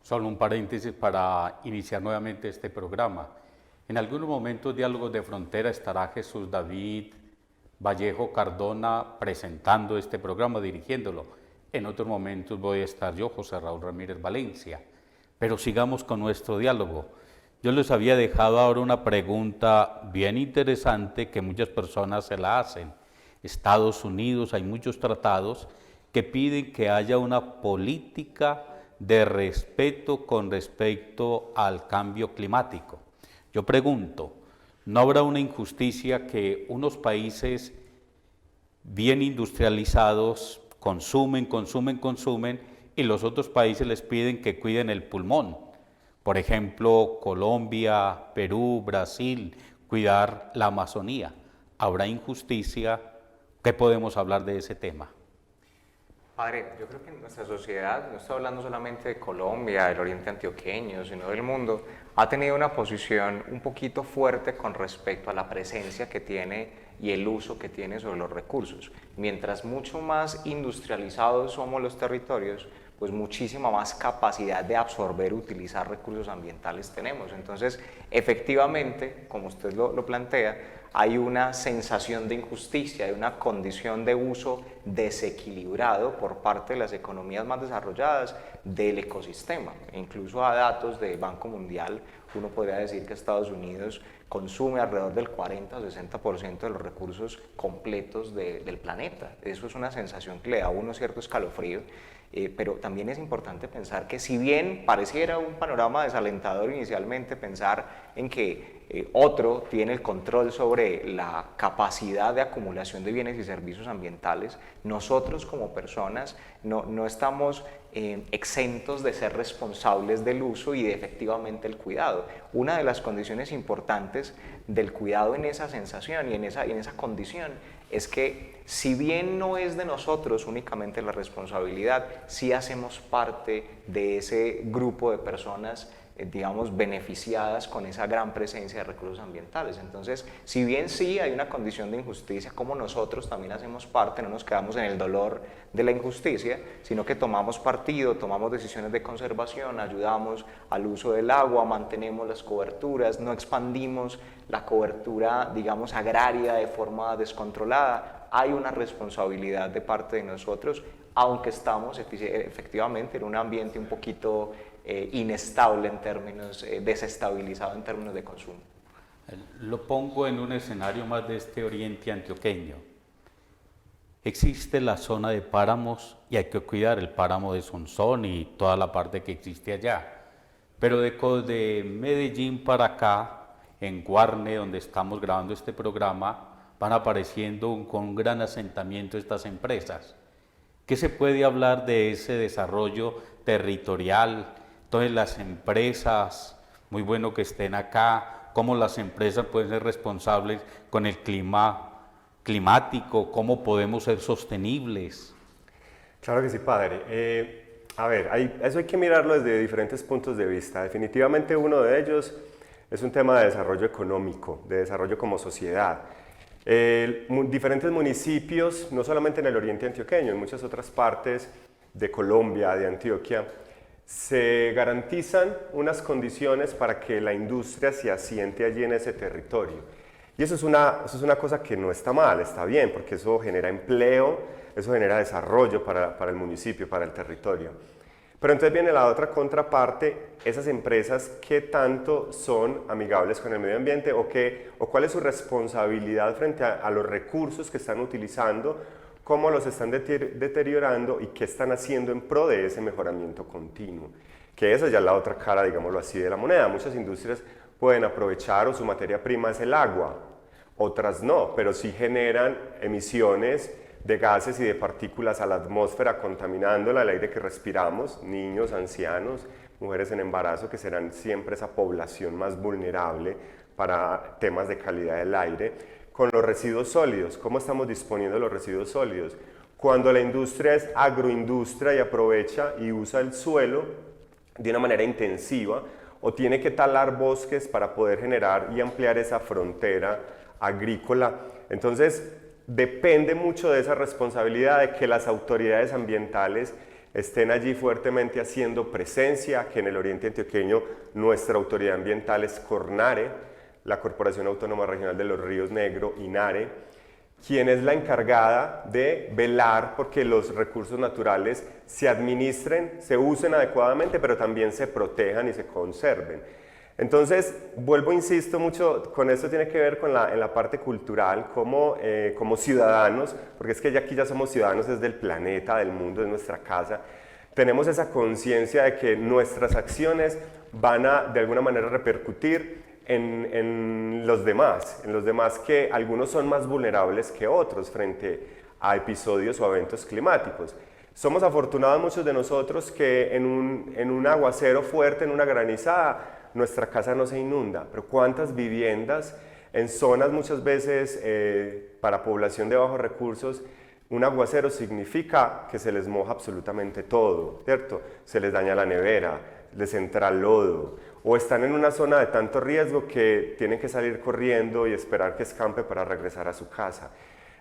Solo un paréntesis para iniciar nuevamente este programa. En algunos momentos Diálogos de Frontera estará Jesús David Vallejo Cardona presentando este programa, dirigiéndolo. En otros momentos voy a estar yo, José Raúl Ramírez Valencia. Pero sigamos con nuestro diálogo. Yo les había dejado ahora una pregunta bien interesante que muchas personas se la hacen. Estados Unidos, hay muchos tratados que piden que haya una política de respeto con respecto al cambio climático. Yo pregunto, ¿no habrá una injusticia que unos países bien industrializados consumen y los otros países les piden que cuiden el pulmón? Por ejemplo, Colombia, Perú, Brasil, cuidar la Amazonía. ¿Habrá injusticia? ¿Qué podemos hablar de ese tema? Padre, yo creo que en nuestra sociedad, no estoy hablando solamente de Colombia, del oriente antioqueño, sino del mundo, ha tenido una posición un poquito fuerte con respecto a la presencia que tiene y el uso que tiene sobre los recursos. Mientras mucho más industrializados somos los territorios, pues muchísima más capacidad de absorber y utilizar recursos ambientales tenemos. Entonces, efectivamente, como usted lo plantea, hay una sensación de injusticia, hay una condición de uso desequilibrado por parte de las economías más desarrolladas del ecosistema. E incluso a datos del Banco Mundial, uno podría decir que Estados Unidos consume alrededor del 40 o 60% de los recursos completos del planeta. Eso es una sensación que le da a uno cierto escalofrío, pero también es importante pensar que si bien pareciera un panorama desalentador inicialmente pensar en que otro tiene el control sobre la capacidad de acumulación de bienes y servicios ambientales, nosotros como personas no estamos exentos de ser responsables del uso y de efectivamente el cuidado. Una de las condiciones importantes del cuidado en esa sensación y en esa condición es que si bien no es de nosotros únicamente la responsabilidad, sí hacemos parte de ese grupo de personas digamos, beneficiadas con esa gran presencia de recursos ambientales. Entonces, si bien sí hay una condición de injusticia, como nosotros también hacemos parte, no nos quedamos en el dolor de la injusticia, sino que tomamos partido, tomamos decisiones de conservación, ayudamos al uso del agua, mantenemos las coberturas, no expandimos la cobertura, digamos, agraria de forma descontrolada. Hay una responsabilidad de parte de nosotros, aunque estamos efectivamente en un ambiente un poquito inestable en términos, desestabilizado en términos de consumo. Lo pongo en un escenario más de este oriente antioqueño. Existe la zona de páramos y hay que cuidar el páramo de Sonsón y toda la parte que existe allá. Pero de Medellín para acá, en Guarne, donde estamos grabando este programa, van apareciendo con un gran asentamiento estas empresas. ¿Qué se puede hablar de ese desarrollo territorial? Entonces las empresas, muy bueno que estén acá, cómo las empresas pueden ser responsables con el climático, cómo podemos ser sostenibles. Claro que sí, padre. A ver, eso hay que mirarlo desde diferentes puntos de vista. Definitivamente uno de ellos es un tema de desarrollo económico, de desarrollo como sociedad. Diferentes municipios, no solamente en el oriente antioqueño, en muchas otras partes de Colombia, de Antioquia, se garantizan unas condiciones para que la industria se asiente allí en ese territorio. Y eso es una cosa que no está mal, está bien, porque eso genera empleo, eso genera desarrollo para el municipio, para el territorio. Pero entonces viene la otra contraparte, esas empresas qué tanto son amigables con el medio ambiente o cuál es su responsabilidad frente a los recursos que están utilizando, cómo los están deteriorando y qué están haciendo en pro de ese mejoramiento continuo. Que esa ya es la otra cara, digámoslo así, de la moneda. Muchas industrias pueden aprovechar o su materia prima es el agua, otras no, pero sí generan emisiones de gases y de partículas a la atmósfera, contaminándola, el aire que respiramos, niños, ancianos, mujeres en embarazo, que serán siempre esa población más vulnerable para temas de calidad del aire. Con los residuos sólidos, ¿cómo estamos disponiendo de los residuos sólidos? Cuando la industria es agroindustria y aprovecha y usa el suelo de una manera intensiva, o tiene que talar bosques para poder generar y ampliar esa frontera agrícola. Entonces, depende mucho de esa responsabilidad de que las autoridades ambientales estén allí fuertemente haciendo presencia, que en el oriente antioqueño nuestra autoridad ambiental es Cornare, la Corporación Autónoma Regional de los Ríos Negros, INARE, quien es la encargada de velar porque los recursos naturales se administren, se usen adecuadamente, pero también se protejan y se conserven. Entonces, vuelvo, insisto mucho, con esto tiene que ver en la parte cultural, como ciudadanos, porque es que ya aquí ya somos ciudadanos desde el planeta, del mundo, de nuestra casa, tenemos esa conciencia de que nuestras acciones van a, de alguna manera, repercutir en los demás que algunos son más vulnerables que otros frente a episodios o eventos climáticos. Somos afortunados muchos de nosotros que en un aguacero fuerte, en una granizada, nuestra casa no se inunda, pero ¿cuántas viviendas en zonas muchas veces para población de bajos recursos, un aguacero significa que se les moja absolutamente todo, ¿cierto? Se les daña la nevera, les entra lodo, o están en una zona de tanto riesgo que tienen que salir corriendo y esperar que escampe para regresar a su casa.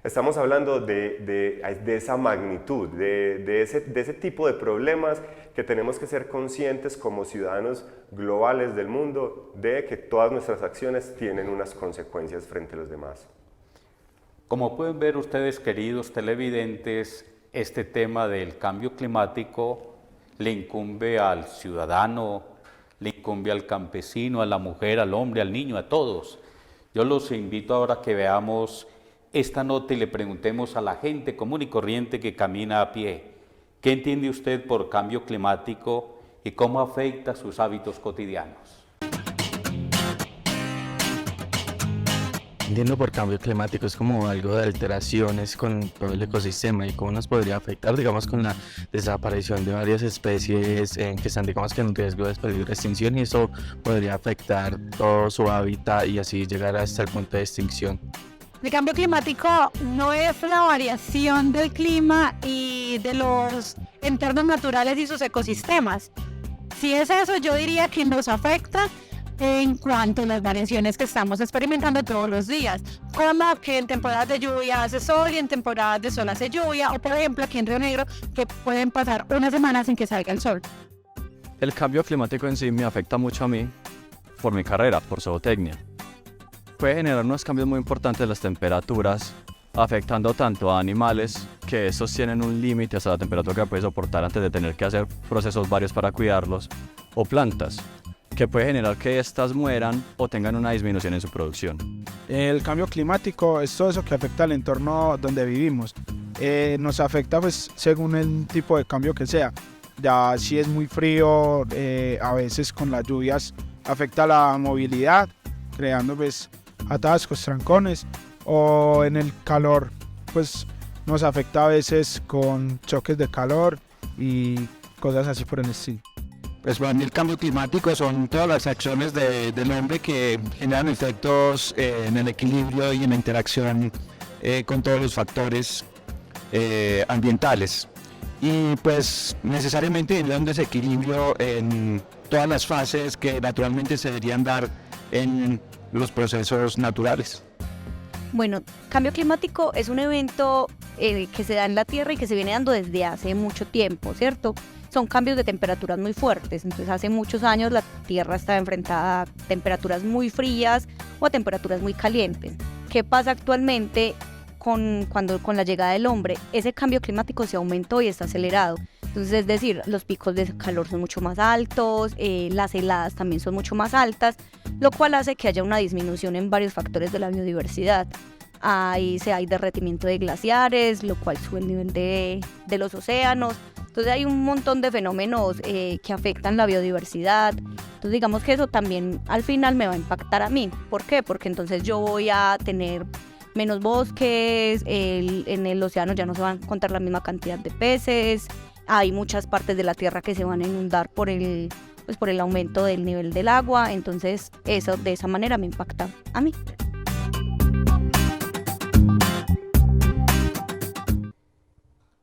Estamos hablando de esa magnitud, de ese tipo de problemas que tenemos que ser conscientes como ciudadanos globales del mundo de que todas nuestras acciones tienen unas consecuencias frente a los demás. Como pueden ver ustedes, queridos televidentes, este tema del cambio climático le incumbe al ciudadano, le incumbe al campesino, a la mujer, al hombre, al niño, a todos. Yo los invito ahora a que veamos esta nota y le preguntemos a la gente común y corriente que camina a pie, ¿qué entiende usted por cambio climático y cómo afecta sus hábitos cotidianos? Entiendo por cambio climático es como algo de alteraciones con todo el ecosistema y cómo nos podría afectar, digamos, con la desaparición de varias especies que están, digamos, que en riesgo de peligro de extinción, y eso podría afectar todo su hábitat y así llegar hasta el punto de extinción. El cambio climático no es la variación del clima y de los entornos naturales y sus ecosistemas. Si es eso, yo diría que nos afecta en cuanto a las variaciones que estamos experimentando todos los días, como que en temporadas de lluvia hace sol y en temporadas de sol hace lluvia, o por ejemplo aquí en Río Negro que pueden pasar una semana sin que salga el sol. El cambio climático en sí me afecta mucho a mí por mi carrera, por zootecnia. Puede generar unos cambios muy importantes en las temperaturas, afectando tanto a animales, que estos tienen un límite hasta la temperatura que puede soportar antes de tener que hacer procesos varios para cuidarlos, o plantas, que puede generar que estas mueran o tengan una disminución en su producción. El cambio climático es todo eso que afecta al entorno donde vivimos. Nos afecta pues según el tipo de cambio que sea. Ya si es muy frío, a veces con las lluvias afecta la movilidad, creando pues atascos, trancones, o en el calor pues nos afecta a veces con choques de calor y cosas así por el estilo. Pues para mí el cambio climático son todas las acciones del hombre que generan efectos en el equilibrio y en la interacción con todos los factores ambientales. Y pues necesariamente genera un desequilibrio en todas las fases que naturalmente se deberían dar en los procesos naturales. Bueno, cambio climático es un evento que se da en la Tierra y que se viene dando desde hace mucho tiempo, ¿cierto? Son cambios de temperaturas muy fuertes, entonces hace muchos años la Tierra estaba enfrentada a temperaturas muy frías o a temperaturas muy calientes. ¿Qué pasa actualmente con la llegada del hombre? Ese cambio climático se aumentó y está acelerado. Entonces, es decir, los picos de calor son mucho más altos, las heladas también son mucho más altas, lo cual hace que haya una disminución en varios factores de la biodiversidad. Hay derretimiento de glaciares, lo cual sube el nivel de los océanos. Entonces hay un montón de fenómenos que afectan la biodiversidad. Entonces digamos que eso también al final me va a impactar a mí. ¿Por qué? Porque entonces yo voy a tener menos bosques, en el océano ya no se van a encontrar la misma cantidad de peces. Hay muchas partes de la tierra que se van a inundar por el aumento del nivel del agua. Entonces eso de esa manera me impacta a mí.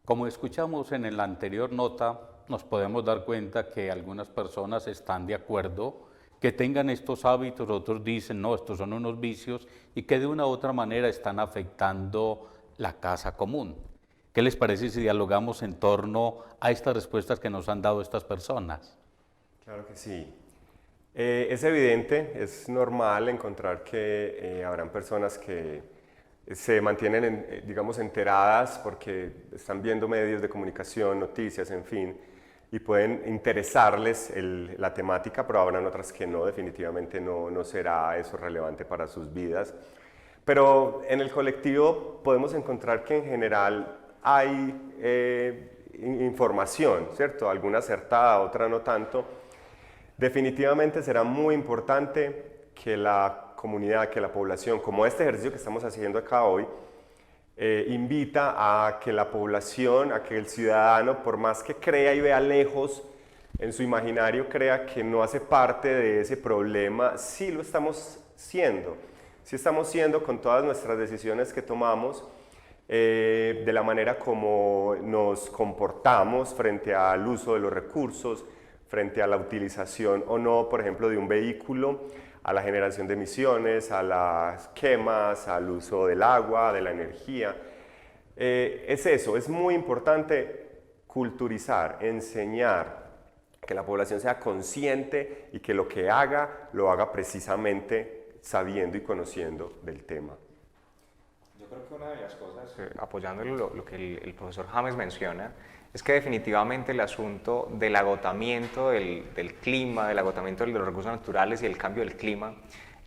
Como escuchamos en la anterior nota, nos podemos dar cuenta que algunas personas están de acuerdo que tengan estos hábitos, otros dicen, no, estos son unos vicios y que de una u otra manera están afectando la casa común. ¿Qué les parece si dialogamos en torno a estas respuestas que nos han dado estas personas? Claro que sí. Es evidente, es normal encontrar que habrán personas que se mantienen, digamos, enteradas porque están viendo medios de comunicación, noticias, en fin, y pueden interesarles la temática, pero habrán otras que no, definitivamente no será eso relevante para sus vidas. Pero en el colectivo podemos encontrar que en general hay información, ¿cierto? Alguna acertada, otra no tanto. Definitivamente será muy importante que la comunidad, que la población, como este ejercicio que estamos haciendo acá hoy, invita a que la población, a que el ciudadano, por más que crea y vea lejos, en su imaginario crea que no hace parte de ese problema, sí lo estamos siendo. Sí estamos siendo con todas nuestras decisiones que tomamos, de la manera como nos comportamos frente al uso de los recursos, frente a la utilización o no, por ejemplo, de un vehículo, a la generación de emisiones, a las quemas, al uso del agua, de la energía. Es eso, es muy importante culturizar, enseñar, que la población sea consciente y que lo que haga, lo haga precisamente sabiendo y conociendo del tema. Yo creo que una de las cosas, apoyando lo que el profesor James menciona, es que definitivamente el asunto del agotamiento del clima, del agotamiento de los recursos naturales y el cambio del clima,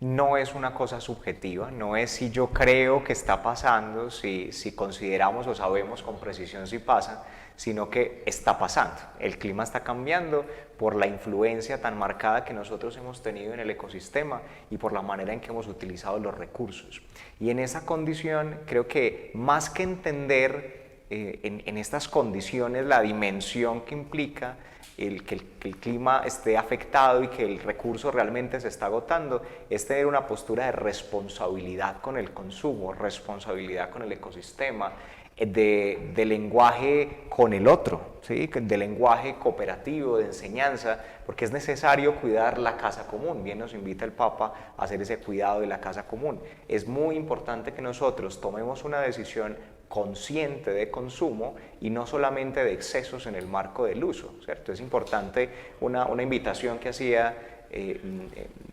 no es una cosa subjetiva, no es si yo creo que está pasando, si consideramos o sabemos con precisión si pasa, sino que está pasando. El clima está cambiando por la influencia tan marcada que nosotros hemos tenido en el ecosistema y por la manera en que hemos utilizado los recursos. Y en esa condición creo que más que entender en estas condiciones la dimensión que implica que el clima esté afectado y que el recurso realmente se está agotando, es tener una postura de responsabilidad con el consumo, responsabilidad con el ecosistema, de lenguaje con el otro, ¿sí? De lenguaje cooperativo, de enseñanza, porque es necesario cuidar la casa común. Bien nos invita el Papa a hacer ese cuidado de la casa común. Es muy importante que nosotros tomemos una decisión consciente de consumo y no solamente de excesos en el marco del uso, ¿cierto? Es importante una invitación que hacía,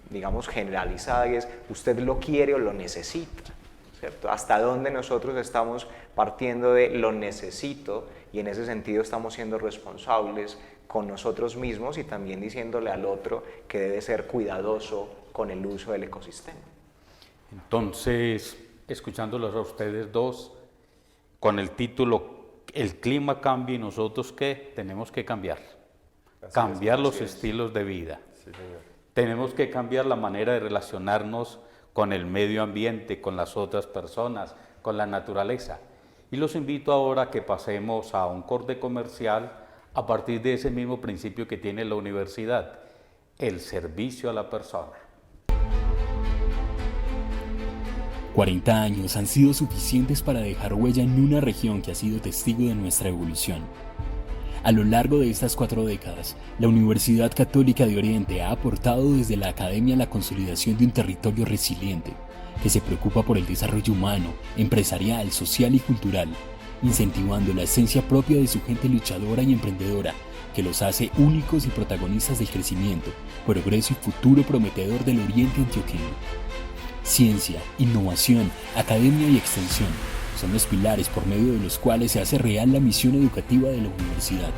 digamos, generalizada, y es: usted lo quiere o lo necesita, ¿cierto? Hasta dónde nosotros estamos partiendo de lo necesito, y en ese sentido estamos siendo responsables con nosotros mismos y también diciéndole al otro que debe ser cuidadoso con el uso del ecosistema. Entonces, escuchándolos a ustedes dos, con el título "El clima cambia y nosotros ¿qué? Tenemos que cambiar". Cambiar los estilos de vida. Sí, señor. Tenemos que cambiar la manera de relacionarnos con el medio ambiente, con las otras personas, con la naturaleza. Y los invito ahora a que pasemos a un corte comercial a partir de ese mismo principio que tiene la universidad, el servicio a la persona. 40 años han sido suficientes para dejar huella en una región que ha sido testigo de nuestra evolución. A lo largo de estas 4 décadas, la Universidad Católica de Oriente ha aportado desde la academia la consolidación de un territorio resiliente, que se preocupa por el desarrollo humano, empresarial, social y cultural, incentivando la esencia propia de su gente luchadora y emprendedora, que los hace únicos y protagonistas del crecimiento, progreso y futuro prometedor del Oriente antioqueño. Ciencia, innovación, academia y extensión son los pilares por medio de los cuales se hace real la misión educativa de la universidad.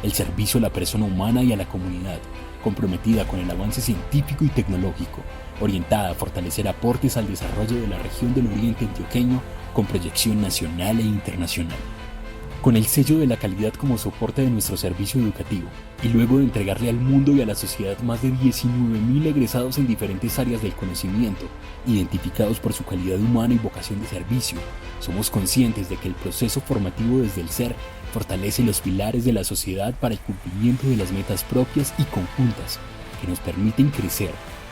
El servicio a la persona humana y a la comunidad, comprometida con el avance científico y tecnológico, orientada a fortalecer aportes al desarrollo de la región del Oriente antioqueño con proyección nacional e internacional. Con el sello de la calidad como soporte de nuestro servicio educativo, y luego de entregarle al mundo y a la sociedad más de 19.000 egresados en diferentes áreas del conocimiento, identificados por su calidad humana y vocación de servicio, somos conscientes de que el proceso formativo desde el ser fortalece los pilares de la sociedad para el cumplimiento de las metas propias y conjuntas que nos permiten crecer,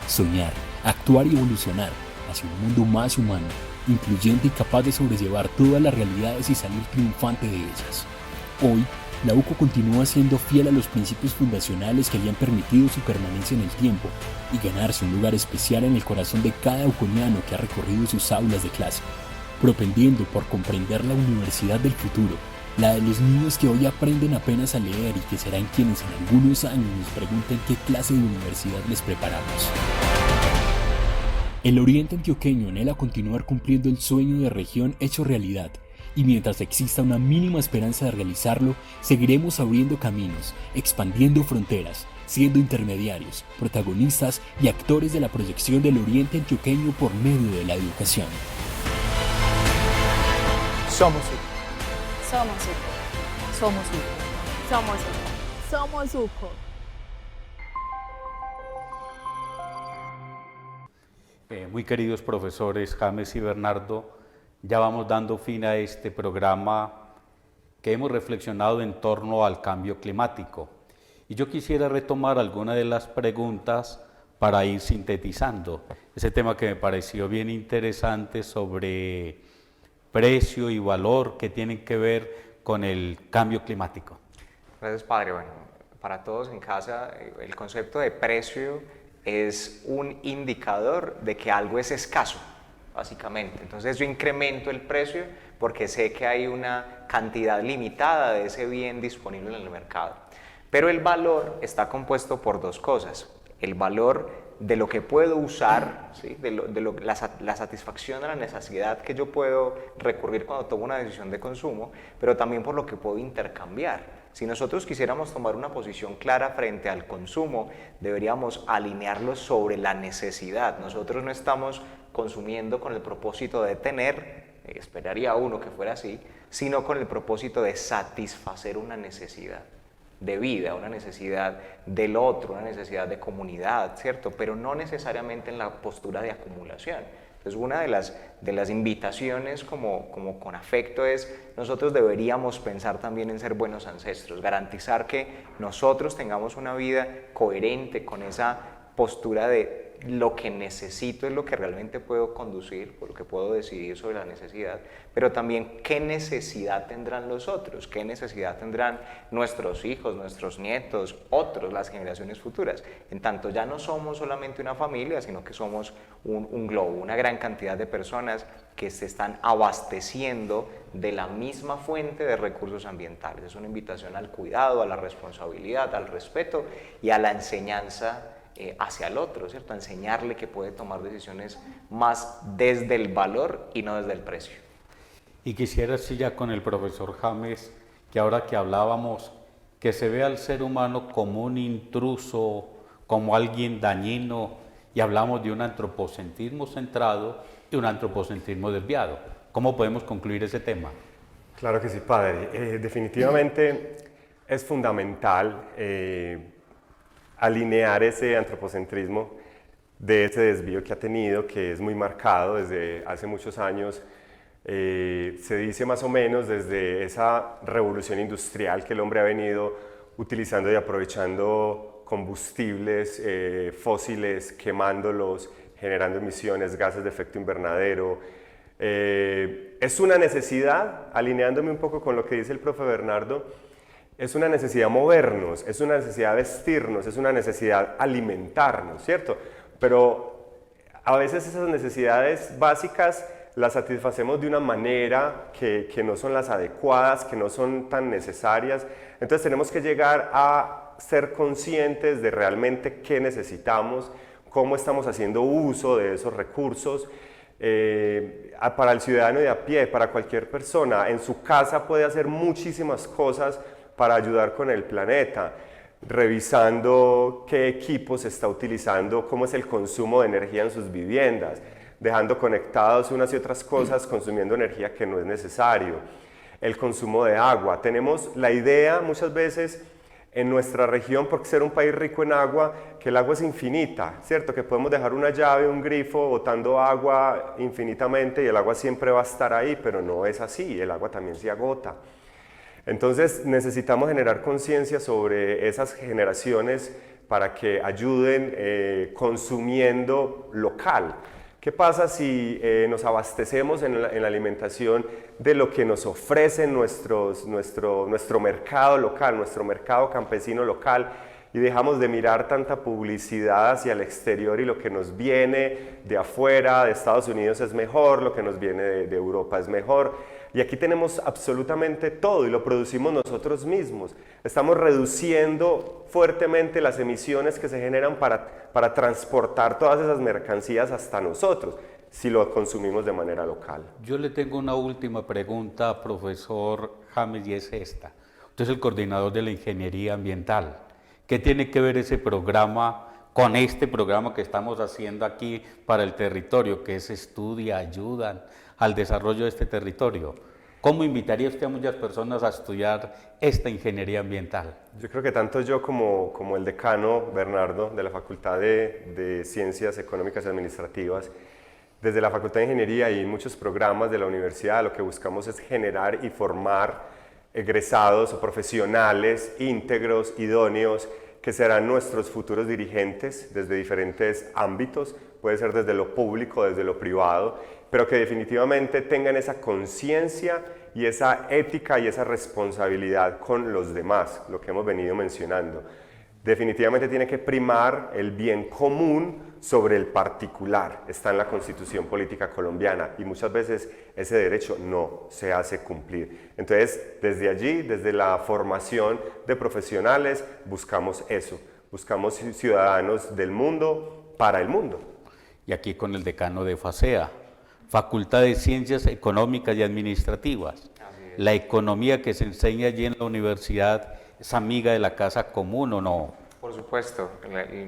soñar, actuar y evolucionar hacia un mundo más humano, incluyente y capaz de sobrellevar todas las realidades y salir triunfante de ellas. Hoy, la UCO continúa siendo fiel a los principios fundacionales que le han permitido su permanencia en el tiempo y ganarse un lugar especial en el corazón de cada uconiano que ha recorrido sus aulas de clase, propendiendo por comprender la universidad del futuro, la de los niños que hoy aprenden apenas a leer y que serán quienes en algunos años nos pregunten qué clase de universidad les preparamos. El Oriente antioqueño anhela continuar cumpliendo el sueño de región hecho realidad, y mientras exista una mínima esperanza de realizarlo, seguiremos abriendo caminos, expandiendo fronteras, siendo intermediarios, protagonistas y actores de la proyección del Oriente antioqueño por medio de la educación. Somos UCO. Somos UCO. Somos UCO. Somos UCO. Somos UCO. Muy queridos profesores James y Bernardo, ya vamos dando fin a este programa que hemos reflexionado en torno al cambio climático. Y yo quisiera retomar algunas de las preguntas para ir sintetizando ese tema que me pareció bien interesante sobre precio y valor que tienen que ver con el cambio climático. Gracias, padre. Bueno, para todos en casa, el concepto de precio es un indicador de que algo es escaso, básicamente. Entonces yo incremento el precio porque sé que hay una cantidad limitada de ese bien disponible en el mercado. Pero el valor está compuesto por 2 cosas. El valor de lo que puedo usar, ¿sí? La satisfacción de la necesidad que yo puedo recurrir cuando tomo una decisión de consumo, pero también por lo que puedo intercambiar. Si nosotros quisiéramos tomar una posición clara frente al consumo, deberíamos alinearlo sobre la necesidad. Nosotros no estamos consumiendo con el propósito de tener, esperaría uno que fuera así, sino con el propósito de satisfacer una necesidad de vida, una necesidad del otro, una necesidad de comunidad, ¿cierto? Pero no necesariamente en la postura de acumulación. Entonces, una de las invitaciones como con afecto es, nosotros deberíamos pensar también en ser buenos ancestros, garantizar que nosotros tengamos una vida coherente con esa postura de lo que necesito es lo que realmente puedo conducir, por lo que puedo decidir sobre la necesidad, pero también qué necesidad tendrán los otros, qué necesidad tendrán nuestros hijos, nuestros nietos, otros, las generaciones futuras. En tanto ya no somos solamente una familia, sino que somos un globo, una gran cantidad de personas que se están abasteciendo de la misma fuente de recursos ambientales. Es una invitación al cuidado, a la responsabilidad, al respeto y a la enseñanza hacia el otro, ¿cierto? A enseñarle que puede tomar decisiones más desde el valor y no desde el precio. Y quisiera así ya con el profesor James, que ahora que hablábamos, que se ve al ser humano como un intruso, como alguien dañino, y hablamos de un antropocentrismo centrado y un antropocentrismo desviado. ¿Cómo podemos concluir ese tema? Claro que sí, padre. Definitivamente es fundamental alinear ese antropocentrismo de ese desvío que ha tenido, que es muy marcado desde hace muchos años. Se dice más o menos desde esa revolución industrial que el hombre ha venido utilizando y aprovechando combustibles fósiles, quemándolos, generando emisiones, gases de efecto invernadero. Es una necesidad, alineándome un poco con lo que dice el profe Bernardo, es una necesidad movernos, es una necesidad vestirnos, es una necesidad alimentarnos, ¿cierto? Pero a veces esas necesidades básicas las satisfacemos de una manera que no son las adecuadas, que no son tan necesarias. Entonces tenemos que llegar a ser conscientes de realmente qué necesitamos, cómo estamos haciendo uso de esos recursos. Para el ciudadano de a pie, para cualquier persona, en su casa puede hacer muchísimas cosas para ayudar con el planeta, revisando qué equipos se está utilizando, cómo es el consumo de energía en sus viviendas, dejando conectados unas y otras cosas, consumiendo energía que no es necesario, el consumo de agua. Tenemos la idea muchas veces en nuestra región, por ser un país rico en agua, que el agua es infinita, ¿cierto? Que podemos dejar una llave, un grifo, botando agua infinitamente y el agua siempre va a estar ahí, pero no es así, el agua también se agota. Entonces necesitamos generar conciencia sobre esas generaciones para que ayuden consumiendo local. ¿Qué pasa si nos abastecemos en la alimentación de lo que nos ofrece nuestro mercado local, nuestro mercado campesino local, y dejamos de mirar tanta publicidad hacia el exterior y lo que nos viene de afuera, de Estados Unidos es mejor, lo que nos viene de Europa es mejor? Y aquí tenemos absolutamente todo y lo producimos nosotros mismos. Estamos reduciendo fuertemente las emisiones que se generan para transportar todas esas mercancías hasta nosotros, si lo consumimos de manera local. Yo le tengo una última pregunta, profesor James, y es esta. Usted es el coordinador de la ingeniería ambiental. ¿Qué tiene que ver ese programa con este programa que estamos haciendo aquí para el territorio, que es estudia, ayudan al desarrollo de este territorio? ¿Cómo invitaría usted a muchas personas a estudiar esta ingeniería ambiental? Yo creo que tanto yo como el decano Bernardo de la Facultad de Ciencias Económicas y Administrativas, desde la Facultad de Ingeniería y muchos programas de la universidad, lo que buscamos es generar y formar egresados o profesionales íntegros, idóneos, que serán nuestros futuros dirigentes desde diferentes ámbitos, puede ser desde lo público, desde lo privado, pero que definitivamente tengan esa conciencia y esa ética y esa responsabilidad con los demás, lo que hemos venido mencionando. Definitivamente tiene que primar el bien común sobre el particular, está en la Constitución Política Colombiana y muchas veces ese derecho no se hace cumplir. Entonces, desde allí, desde la formación de profesionales, buscamos eso, buscamos ciudadanos del mundo para el mundo. Y aquí con el decano de FACEA, Facultad de Ciencias Económicas y Administrativas. La economía que se enseña allí en la universidad es amiga de la casa común o no? Por supuesto,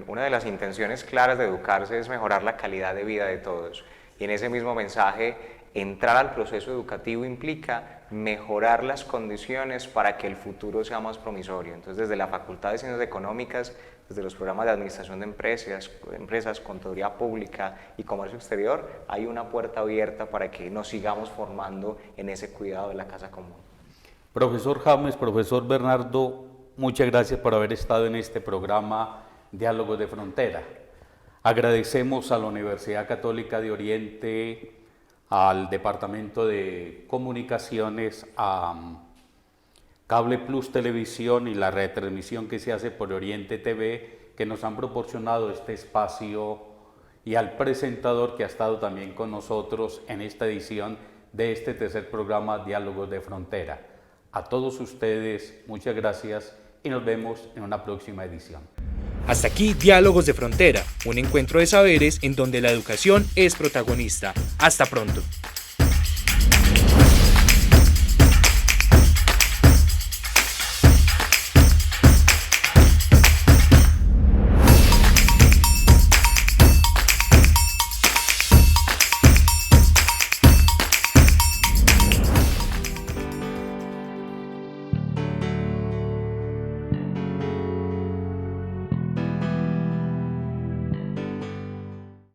una de las intenciones claras de educarse es mejorar la calidad de vida de todos. Y en ese mismo mensaje, entrar al proceso educativo implica mejorar las condiciones para que el futuro sea más promisorio. Entonces, desde la Facultad de Ciencias Económicas, desde los programas de Administración de Empresas, Contaduría Pública y Comercio Exterior, hay una puerta abierta para que nos sigamos formando en ese cuidado de la casa común. Profesor James, profesor Bernardo, muchas gracias por haber estado en este programa Diálogos de Frontera. Agradecemos a la Universidad Católica de Oriente, al Departamento de Comunicaciones, a Cable Plus Televisión y la retransmisión que se hace por Oriente TV, que nos han proporcionado este espacio, y al presentador que ha estado también con nosotros en esta edición de este tercer programa Diálogos de Frontera. A todos ustedes, muchas gracias y nos vemos en una próxima edición. Hasta aquí Diálogos de Frontera, un encuentro de saberes en donde la educación es protagonista. Hasta pronto.